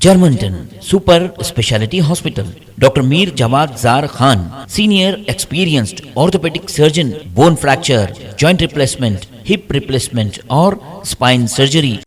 Germanton super speciality hospital, doctor Mir Jawad Zar Khan, senior experienced orthopaedic surgeon, bone fracture, joint replacement, hip replacement और spine surgery.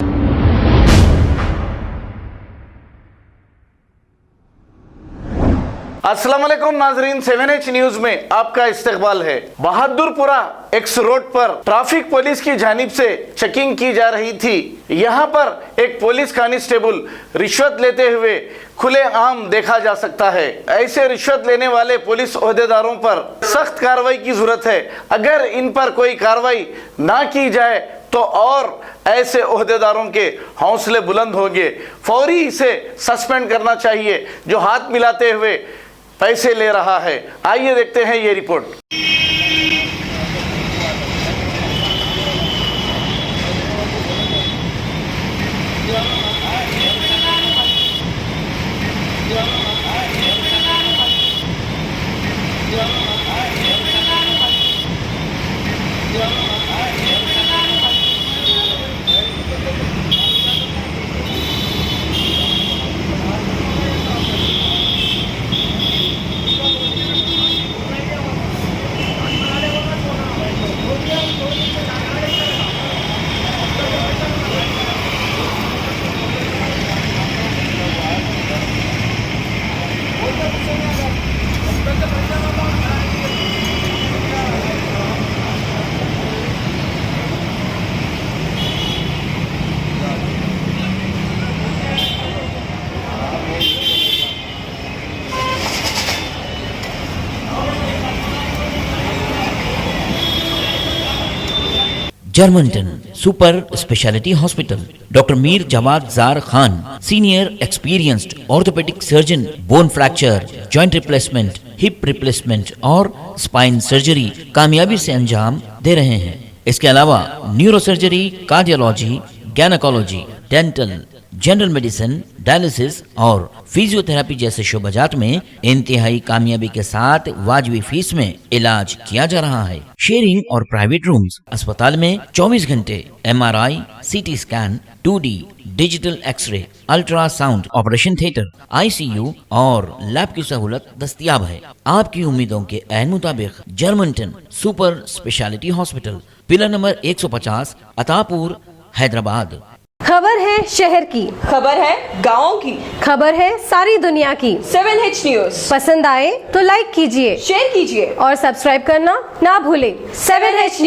अस्सलाम वालेकुम नाजरीन, 7H news में आपका इस्तकबाल है। बहादुरपुरा एक्स रोड पर ट्रैफिक पुलिस की जानिब से चेकिंग की जा रही थी। यहाँ पर एक पुलिस कांस्टेबल रिश्वत लेते हुए खुले आम देखा जा सकता है। ऐसे रिश्वत लेने वाले पुलिस ओहदेदारों पर सख्त कार्रवाई की जरूरत है। अगर इन पर कोई कार्रवाई ना की जाए तो और ऐसे ओहदेदारों के हौसले बुलंद होंगे। फौरी इसे सस्पेंड करना चाहिए जो हाथ मिलाते हुए पैसे ले रहा है। आइए देखते हैं ये रिपोर्ट। Germanton super speciality hospital, doctor Mir Jawad Zar Khan, senior experienced orthopaedic surgeon, bone fracture, joint replacement, hip replacement और स्पाइन सर्जरी कामयाबी से अंजाम दे रहे हैं। इसके अलावा neuro surgery, cardiology, gynaecology, dental, general medicine, dialysis और फिजियोथेरेपी जैसे शोबाजात में इंतहाई कामयाबी के साथ वाजिबी फीस में इलाज किया जा रहा है। शेयरिंग और प्राइवेट रूम्स, अस्पताल में 24 घंटे MRI, CT scan, 2D digital X-ray, ultrasound, operation theatre, ICU और लैब की सहूलत दस्तयाब है। आपकी उम्मीदों के ऐन मुताबिक Germanton super speciality hospital, pillar number 150, Attapur, Hyderabad. खबर है शहर की, खबर है गाँव की, खबर है सारी दुनिया की। 7H न्यूज पसंद आए तो लाइक कीजिए, शेयर कीजिए और सब्सक्राइब करना ना भूलें। 7H news.